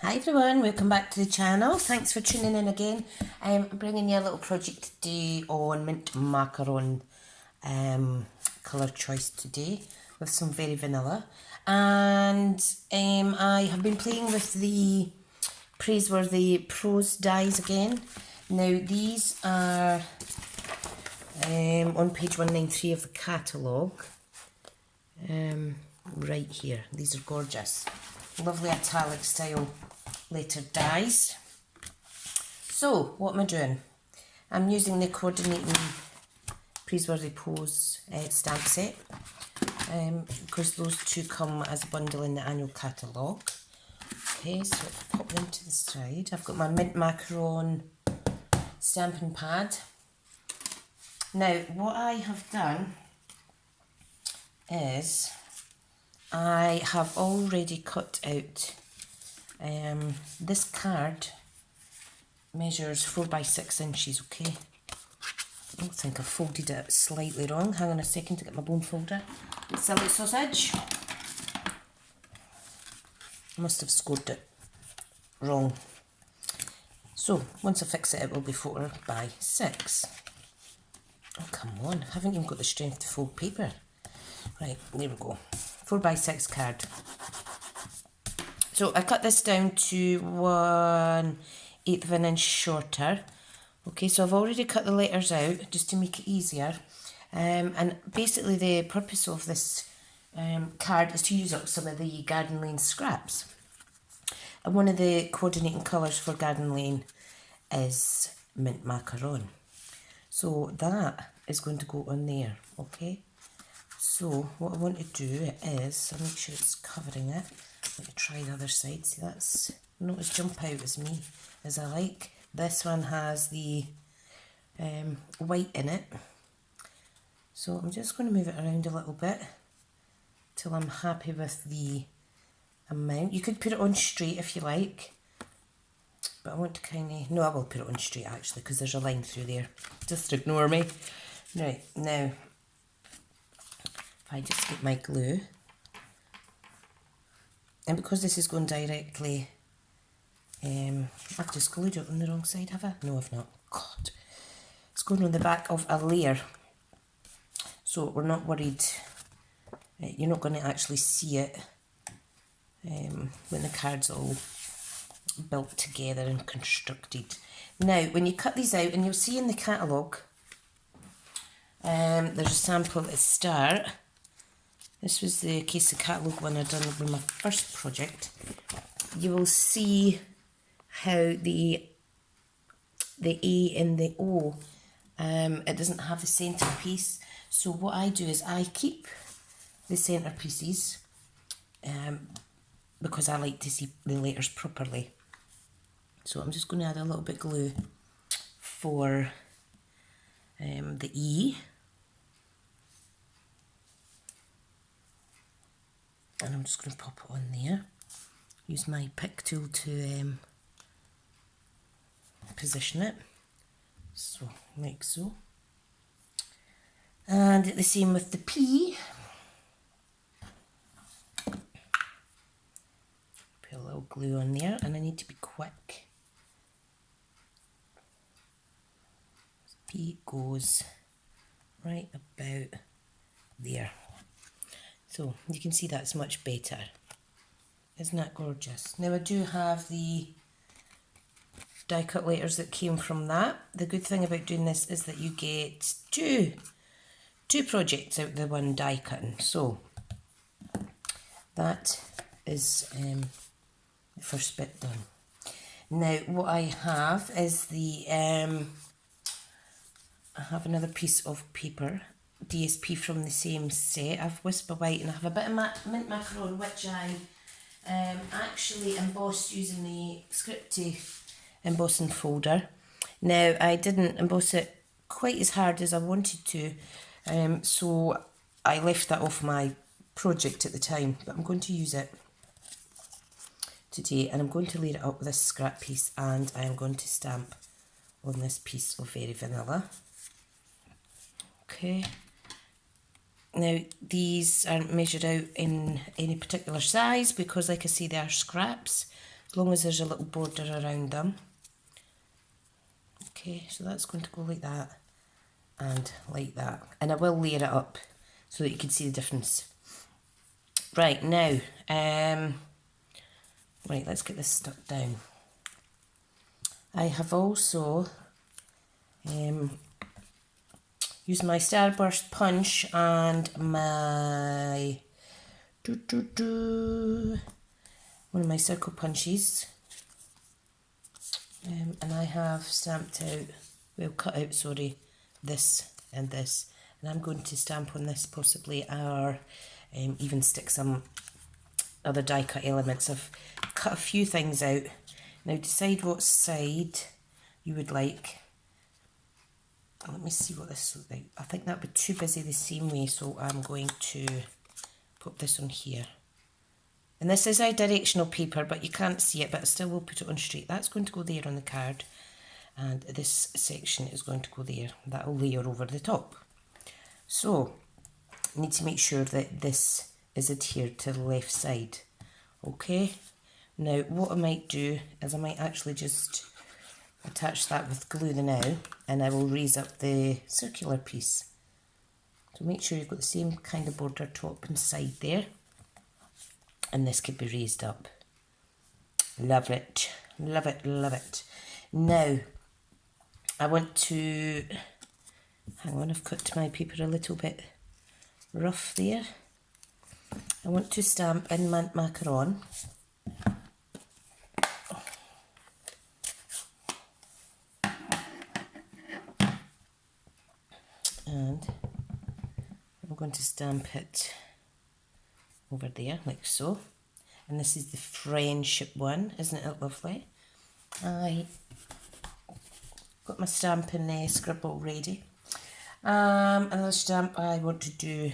Hi everyone, welcome back to the channel. Thanks for tuning in again. I'm bringing you a little project today on mint macaron colour choice today with some very vanilla. And I have been playing with the Praiseworthy Prose dies again. Now these are on page 193 of the catalogue. Right here. These are gorgeous. Lovely italic style letter dies. So, what am I doing? I'm using the coordinating Praiseworthy Prose stamp set because those two come as a bundle in the annual catalogue. Okay, so I'll pop them to the side. I've got my mint macaron stamping pad. Now, what I have done is I have already cut out this card measures 4 by 6 inches, okay? I think I folded it slightly wrong. Hang on a second to get my bone folder. Silly sausage. I must have scored it wrong. So, once I fix it, it will be 4 by 6. Oh, come on. I haven't even got the strength to fold paper. Right, there we go. 4 by 6 card. So I cut this down to 1/8 of an inch shorter. Okay, so I've already cut the letters out just to make it easier. And basically the purpose of this card is to use up some of the Garden Lane scraps. And one of the coordinating colours for Garden Lane is mint macaron. So that is going to go on there, okay? So what I want to do is, I'll make sure it's covering it. Let me try the other side. See, that's not as jump out as me as I like. This one has the white in it. So I'm just going to move it around a little bit till I'm happy with the amount. You could put it on straight if you like, but I want to kind of, no, I will put it on straight actually because there's a line through there. Just ignore me. Right, now if I just get my glue, and because this is going directly, I've just glued it on the wrong side, have I? No, I've not. God. It's going on the back of a layer. So we're not worried. You're not going to actually see it when the card's all built together and constructed. Now, when you cut these out, and you'll see in the catalogue, there's a sample at the start. This was the case of catalogue one I'd done with my first project. You will see how the A and the O, it doesn't have the centrepiece. So what I do is I keep the centrepieces because I like to see the letters properly. So I'm just going to add a little bit of glue for the E. And I'm just going to pop it on there. Use my pick tool to position it. So, like so. And the same with the P. Put a little glue on there, and I need to be quick. P goes right about there. So you can see that's much better. Isn't that gorgeous? Now I do have the die cut letters that came from that. The good thing about doing this is that you get two projects out of the one die cutting. So that is the first bit done. Now what I have is the I have another piece of paper, DSP from the same set. I've Whisper White and I have a bit of mint macaron which I actually embossed using the Scripty embossing folder. Now I didn't emboss it quite as hard as I wanted to, so I left that off my project at the time, but I'm going to use it today and I'm going to layer it up with this scrap piece and I'm going to stamp on this piece of Very Vanilla. Okay. Now these aren't measured out in any particular size because like I say they are scraps, as long as there's a little border around them. Okay, so that's going to go like that and like that. And I will layer it up so that you can see the difference. Right, now, right, let's get this stuck down. I have also used my Starburst punch and my one of my circle punches, and I have stamped out, well, cut out, sorry, this and this, and I'm going to stamp on this possibly, or even stick some other die cut elements. I've cut a few things out. Now decide what side you would like. Let me see what this looks like. I think that would be too busy the same way, so I'm going to put this on here. And this is our directional paper, but you can't see it, but I still will put it on straight. That's going to go there on the card, and this section is going to go there. That will layer over the top. So, I need to make sure that this is adhered to the left side. Okay, now what I might do is I might actually just attach that with glue the now, and I will raise up the circular piece. So make sure you've got the same kind of border top and side there, and this could be raised up. Love it, love it, love it. Now I want to, hang on, I've cut my paper a little bit rough there. I want to stamp in mint macaron. And I'm going to stamp it over there, like so. And this is the friendship one, isn't it lovely? I got my Stampin' scribble ready. Another stamp I want to do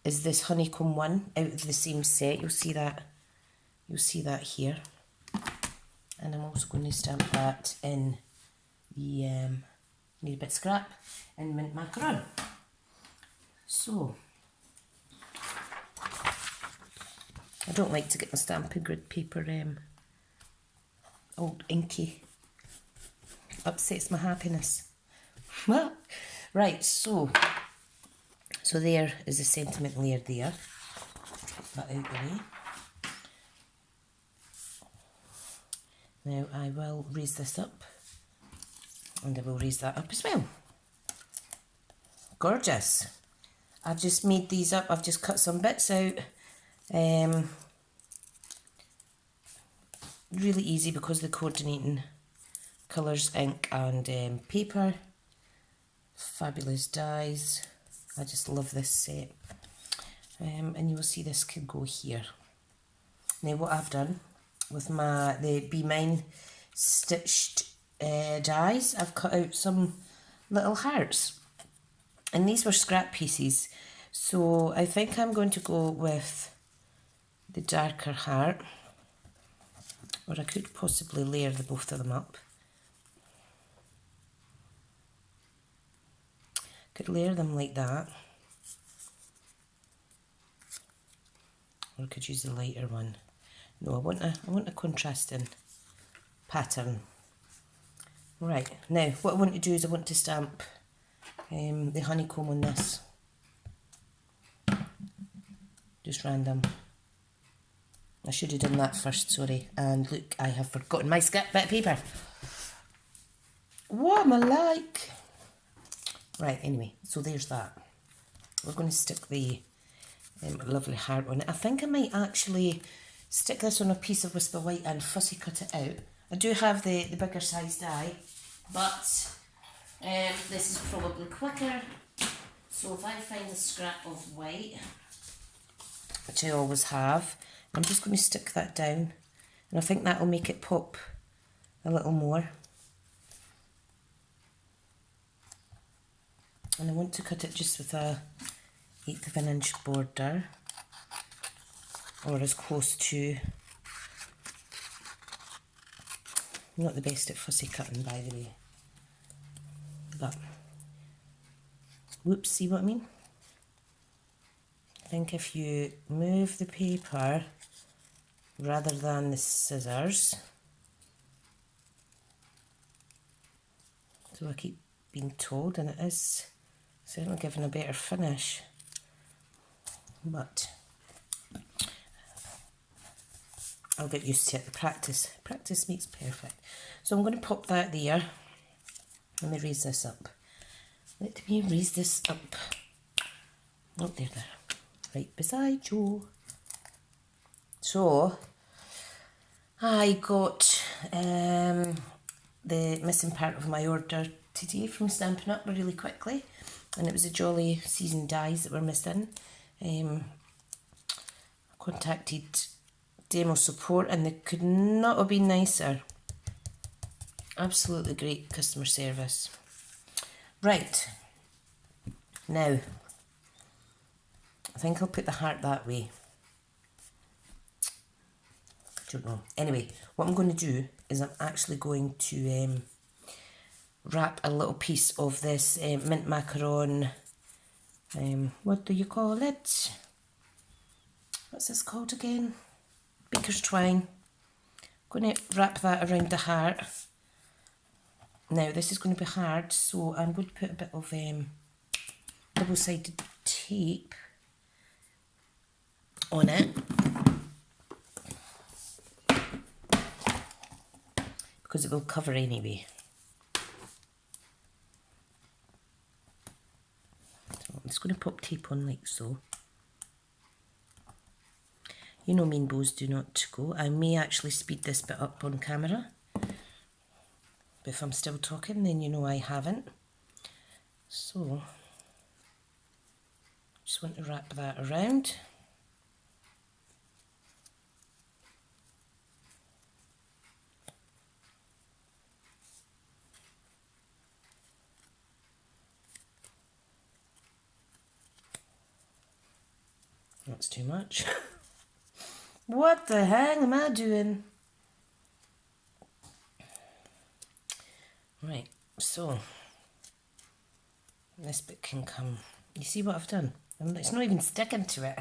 is this honeycomb one out of the same set. You'll see that here. And I'm also going to stamp that in the need a bit of scrap and mint macaron. So I don't like to get my Stampin' grid paper all inky. Upsets my happiness. Well, right, so there is a sentiment layer there. Put that out the way. Now I will raise this up, and I will raise that up as well. Gorgeous. I've just made these up. I've just cut some bits out. Really easy because the coordinating colours, ink and paper. Fabulous dies. I just love this set. And you will see this could go here. Now what I've done with the Be Mine stitched dies, I've cut out some little hearts. And these were scrap pieces. So I think I'm going to go with the darker heart. Or I could possibly layer the both of them up. Could layer them like that. Or I could use the lighter one. No, I want a contrasting pattern. Right, now what I want to do is I want to stamp the honeycomb on this. Just random. I should have done that first, sorry. And look, I have forgotten my scrap bit of paper. What am I like? Right, anyway, so there's that. We're going to stick the lovely heart on it. I think I might actually stick this on a piece of Whisper White and fussy cut it out. I do have the bigger size die, but this is probably quicker. So if I find a scrap of white, which I always have, I'm just going to stick that down, and I think that will make it pop a little more. And I want to cut it just with a 1/8 of an inch border, or as close to. I'm not the best at fussy cutting, by the way, but whoops, see what I mean? I think if you move the paper rather than the scissors. So I keep being told, and it is certainly giving a better finish. But I'll get used to it. Practice makes perfect. So I'm going to pop that there. Let me raise this up. Let me raise this up. Oh, there. Right beside you. So I got the missing part of my order today from Stampin'Up really quickly, and it was the Jolly Season dies that were missing. I contacted demo support and they could not have been nicer. Absolutely great customer service. Right, now I think I'll put the heart that way. I don't know. Anyway, what I'm going to do is I'm actually going to wrap a little piece of this mint macaron, what do you call it? What's this called again? Baker's twine. I'm going to wrap that around the heart. Now this is going to be hard, so I'm going to put a bit of double-sided tape on it, because it will cover anyway. So I'm just going to pop tape on like so. You know mean bows do not go. I may actually speed this bit up on camera. But if I'm still talking, then you know I haven't. So, just want to wrap that around. That's too much. What the hell am I doing? Right, so this bit can come. You see what I've done? It's not even sticking to it.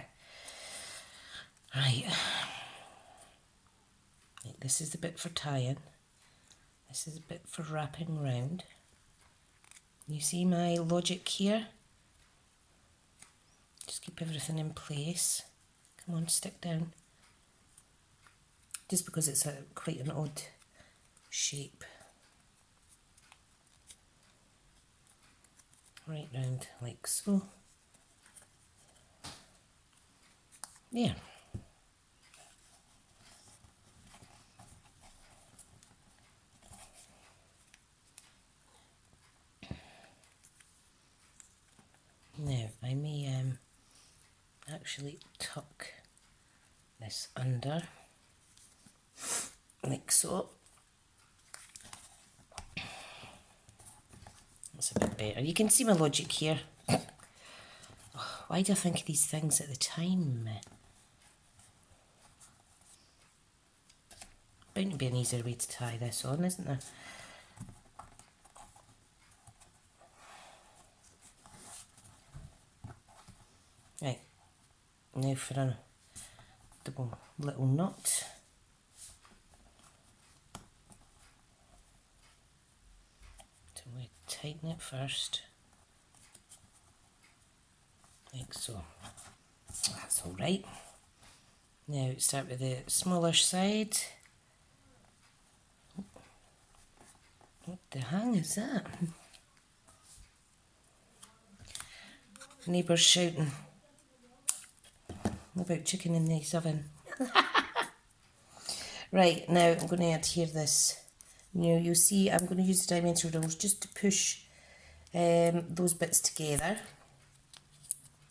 Right. This is the bit for tying. This is a bit for wrapping round. You see my logic here? Just keep everything in place. Come on, stick down. Just because it's quite an odd shape. Right round like so. There. Now I may actually tuck this under like so. That's a bit better. You can see my logic here. Oh, why do I think of these things at the time? Bound to be an easier way to tie this on, isn't there? Right, now for a double little knot. So we tighten it first, like so. That's all right. Now start with the smaller side. What the hang is that? Neighbours shouting. What about chicken in the oven? Right, now I'm going to adhere this. You'll see I'm going to use the dimension rules just to push those bits together,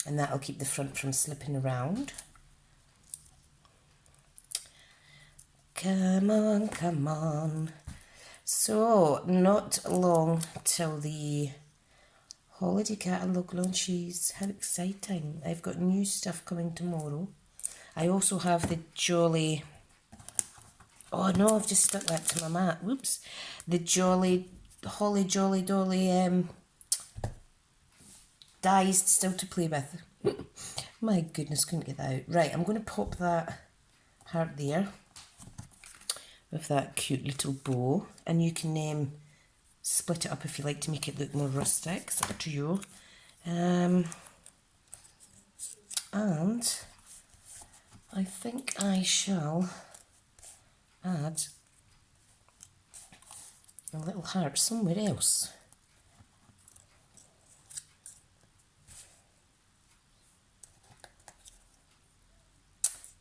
and that'll keep the front from slipping around. Come on, come on. So, not long till the holiday catalogue launches. How exciting. I've got new stuff coming tomorrow. I also have the Jolly... Oh no, I've just stuck that to my mat. Whoops. The Jolly... Holly Jolly Dolly dies still to play with. My goodness, couldn't get that out. Right, I'm going to pop that heart there with that cute little bow, and you can split it up if you like to make it look more rustic. It's up to you. And I think I shall add a little heart somewhere else.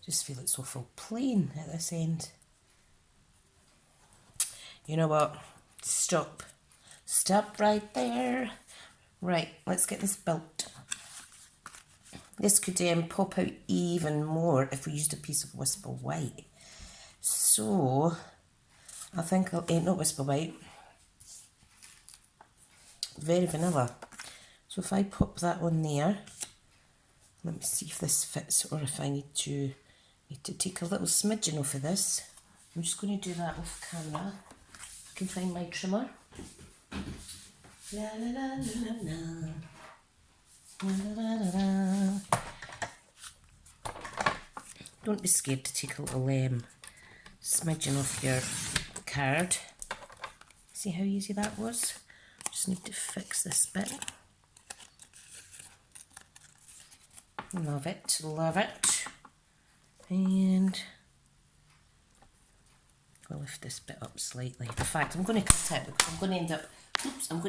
Just feel it's awful plain at this end. You know what? Stop. Stop right there. Right, let's get this built. This could pop out even more if we used a piece of Whisper White. So, I think I'll, not Whisper White, Very Vanilla. So if I pop that on there, let me see if this fits or if I need to take a little smidgen off of this. I'm just going to do that off camera. I can find my trimmer. La la la la la. La la la la. Don't be scared to take a little smidgen off your card. See how easy that was? Just need to fix this bit. Love it, love it. And I'll lift this bit up slightly. In fact, I'm going to cut it because I'm going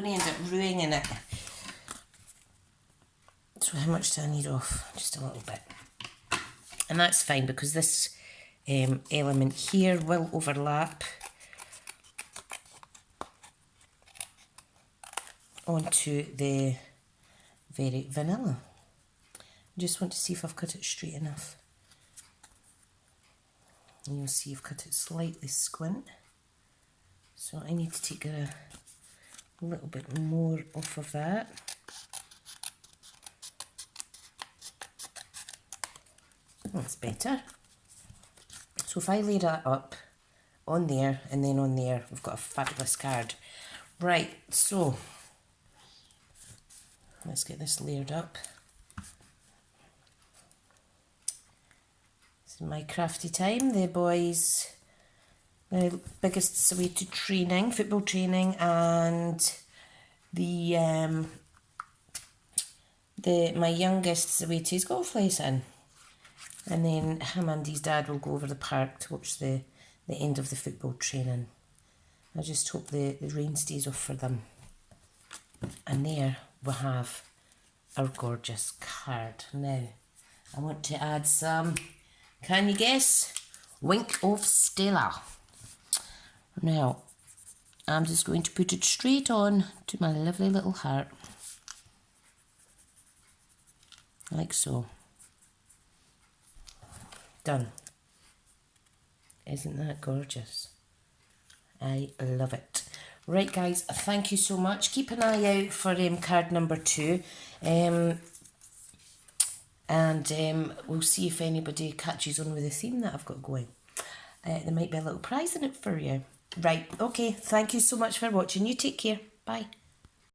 to end up ruining it. So how much do I need off? Just a little bit. And that's fine because this element here will overlap onto the Very Vanilla. I just want to see if I've cut it straight enough. And you'll see I've cut it slightly squint. So I need to take a little bit more off of that. That's better. So if I lay that up on there and then on there, we've got a fabulous card. Right, so let's get this layered up. This is my crafty time. The boys, the biggest away to training, football training, and my youngest's away to his golf lesson. And then him and his dad will go over the park to watch the end of the football training. I just hope the rain stays off for them. And there we have our gorgeous card. Now, I want to add some, can you guess? Wink of Stella. Now, I'm just going to put it straight on to my lovely little heart. Like so. Done. Isn't that gorgeous? I love it. Right guys, thank you so much. Keep an eye out for card number 2. And we'll see if anybody catches on with the theme that I've got going. There might be a little prize in it for you. Right, okay, thank you so much for watching. You take care. Bye.